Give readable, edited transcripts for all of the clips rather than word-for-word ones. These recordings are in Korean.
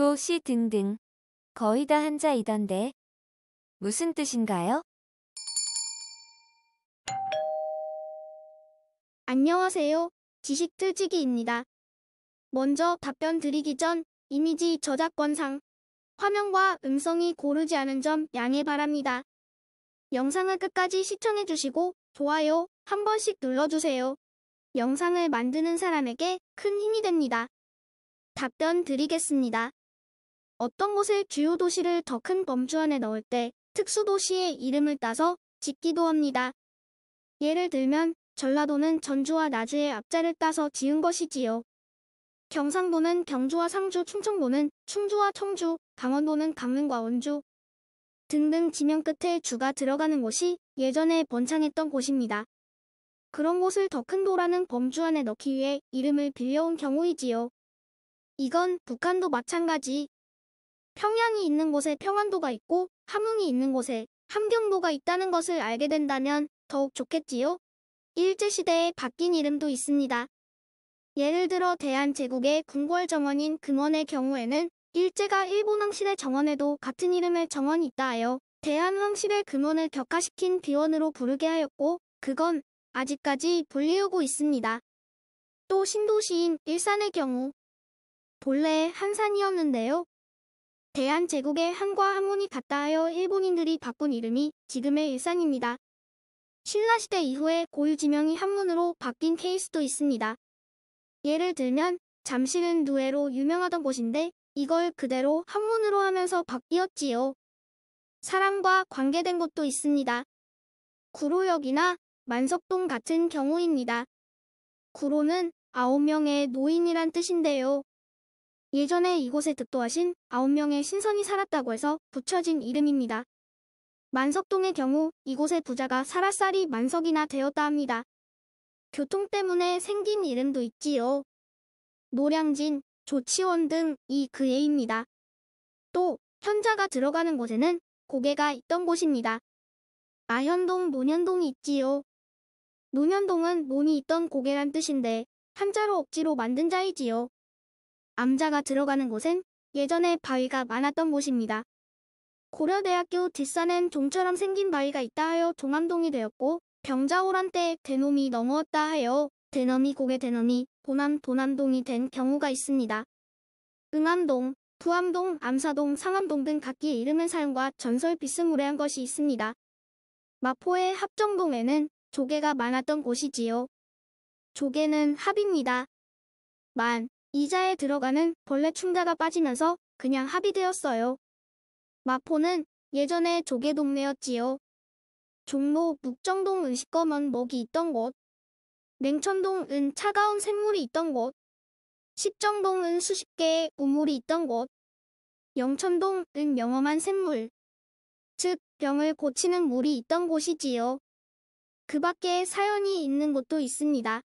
도, 시 등등 거의 다 한자이던데 무슨 뜻인가요? 안녕하세요. 지식틀지기입니다. 먼저 답변 드리기 전 이미지 저작권상 화면과 음성이 고르지 않은 점 양해 바랍니다. 영상을 끝까지 시청해주시고 좋아요 한 번씩 눌러주세요. 영상을 만드는 사람에게 큰 힘이 됩니다. 답변 드리겠습니다. 어떤 곳을 주요 도시를 더 큰 범주 안에 넣을 때 특수도시의 이름을 따서 짓기도 합니다. 예를 들면 전라도는 전주와 나주의 앞자를 따서 지은 것이지요. 경상도는 경주와 상주, 충청도는 충주와 청주, 강원도는 강릉과 원주 등등 지명 끝에 주가 들어가는 곳이 예전에 번창했던 곳입니다. 그런 곳을 더 큰 도라는 범주 안에 넣기 위해 이름을 빌려온 경우이지요. 이건 북한도 마찬가지. 평양이 있는 곳에 평안도가 있고 함흥이 있는 곳에 함경도가 있다는 것을 알게 된다면 더욱 좋겠지요. 일제시대에 바뀐 이름도 있습니다. 예를 들어 대한제국의 궁궐 정원인 금원의 경우에는 일제가 일본 황실의 정원에도 같은 이름의 정원이 있다 하여 대한황실의 금원을 격화시킨 비원으로 부르게 하였고 그건 아직까지 불리우고 있습니다. 또 신도시인 일산의 경우 본래 한산이었는데요. 대한제국의 한과 한문이 같다 하여 일본인들이 바꾼 이름이 지금의 일산입니다. 신라시대 이후에 고유 지명이 한문으로 바뀐 케이스도 있습니다. 예를 들면 잠실은 누에로 유명하던 곳인데 이걸 그대로 한문으로 하면서 바뀌었지요. 사람과 관계된 곳도 있습니다. 구로역이나 만석동 같은 경우입니다. 구로는 9명의 노인이란 뜻인데요. 예전에 이곳에 득도하신 9명의 신선이 살았다고 해서 붙여진 이름입니다. 만석동의 경우 이곳의 부자가 살아살이 만석이나 되었다 합니다. 교통 때문에 생긴 이름도 있지요. 노량진, 조치원 등이 그 예입니다. 또 현자가 들어가는 곳에는 고개가 있던 곳입니다. 아현동, 논현동이 있지요. 논현동은 논이 있던 고개란 뜻인데 한자로 억지로 만든 자이지요. 암자가 들어가는 곳엔 예전에 바위가 많았던 곳입니다. 고려대학교 뒷산엔 종처럼 생긴 바위가 있다 하여 종암동이 되었고 병자호란 때 대놈이 넘어왔다 하여 대넘이 고개 대넘이 도남동이 된 경우가 있습니다. 응암동, 부암동, 암사동, 상암동 등 각기 이름의 사용과 전설 비스무리한 것이 있습니다. 마포의 합정동에는 조개가 많았던 곳이지요. 조개는 합입니다. 이자에 들어가는 벌레 충자가 빠지면서 그냥 합이 되었어요. 마포는 예전에 조개 동네였지요. 종로, 묵정동은 시꺼먼 먹이 있던 곳, 냉천동은 차가운 샘물이 있던 곳, 십정동은 수십 개의 우물이 있던 곳, 영천동은 영험한 샘물, 즉 병을 고치는 물이 있던 곳이지요. 그 밖에 사연이 있는 곳도 있습니다.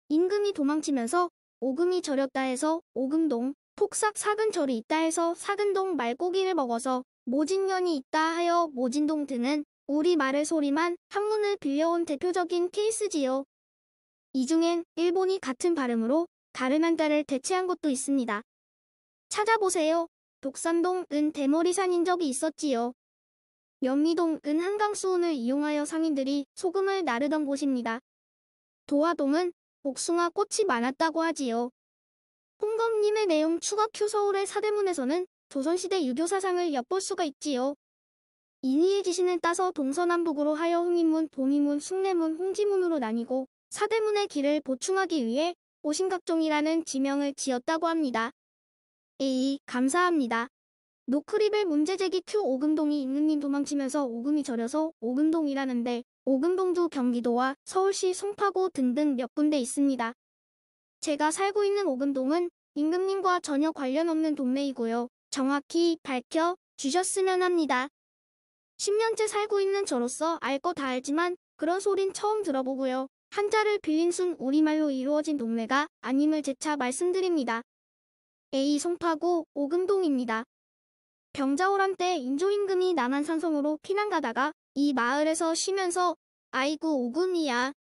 임금이 도망치면서 오금이 저렸다 해서 오금동, 폭삭 사근절이 있다 해서 사근동 말고기를 먹어서 모진년이 있다 하여 모진동 등은 우리말의 소리만 한문을 빌려온 대표적인 케이스지요. 이 중엔 일본이 같은 발음으로 다른 한자를 대체한 곳도 있습니다. 찾아보세요. 독산동은 대머리산인 적이 있었지요. 연미동은 한강수운을 이용하여 상인들이 소금을 나르던 곳입니다. 도화동은 복숭아 꽃이 많았다고 하지요. 홍범님의 내용 추가 큐 서울의 사대문에서는 조선시대 유교 사상을 엿볼 수가 있지요. 인의의 지신을 따서 동서남북으로 하여 흥인문, 동인문, 숭례문, 홍지문으로 나뉘고 사대문의 길을 보충하기 위해 오신각종이라는 지명을 지었다고 합니다. 감사합니다. 노크리벨 문제제기 큐 오금동이 임금님 도망치면서 오금이 저려서 오금동이라는데 오금동도 경기도와 서울시 송파구 등등 몇 군데 있습니다. 제가 살고 있는 오금동은 임금님과 전혀 관련 없는 동네이고요. 정확히 밝혀 주셨으면 합니다. 10년째 살고 있는 저로서 알 거 다 알지만 그런 소린 처음 들어보고요. 한자를 빌린 순 우리말로 이루어진 동네가 아님을 재차 말씀드립니다. 송파구 오금동입니다. 병자호란 때 인조임금이 남한산성으로 피난 가다가 이 마을에서 쉬면서 아이고 오금이야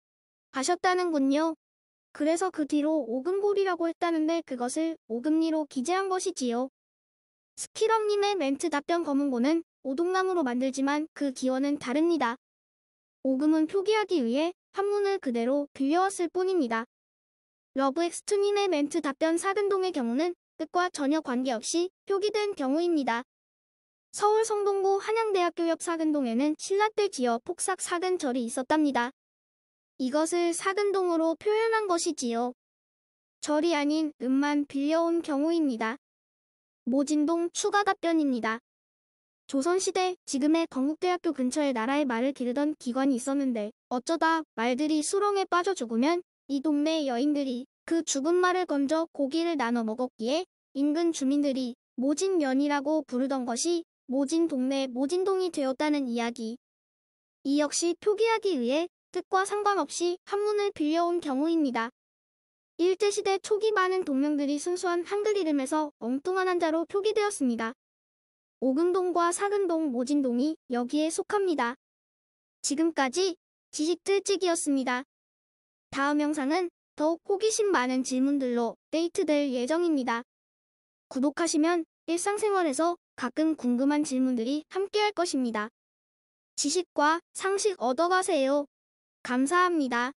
하셨다는군요. 그래서 그 뒤로 오금골이라고 했다는데 그것을 오금리로 기재한 것이지요. 스키럽님의 멘트 답변 검은고는 오동나무로 만들지만 그 기원은 다릅니다. 오금은 표기하기 위해 한문을 그대로 빌려왔을 뿐입니다. 러브엑스투님의 멘트 답변 사근동의 경우는 뜻과 전혀 관계없이 표기된 경우입니다. 서울 성동구 한양대학교 옆 사근동에는 신라 때 지어 폭삭 사근절이 있었답니다. 이것을 사근동으로 표현한 것이지요. 절이 아닌 음만 빌려온 경우입니다. 모진동 추가 답변입니다. 조선시대 지금의 건국대학교 근처에 나라의 말을 기르던 기관이 있었는데 어쩌다 말들이 수렁에 빠져 죽으면 이 동네 여인들이 그 죽은 말을 건져 고기를 나눠 먹었기에 인근 주민들이 모진면이라고 부르던 것이 모진동네 모진동이 되었다는 이야기. 이 역시 표기하기 위해 뜻과 상관없이 한문을 빌려온 경우입니다. 일제시대 초기 많은 동명들이 순수한 한글 이름에서 엉뚱한 한자로 표기되었습니다. 오금동과 사근동, 모진동이 여기에 속합니다. 지금까지 지식틀찌기였습니다. 다음 영상은 더욱 호기심 많은 질문들로 업데이트될 예정입니다. 구독하시면 일상생활에서 가끔 궁금한 질문들이 함께할 것입니다. 지식과 상식 얻어가세요. 감사합니다.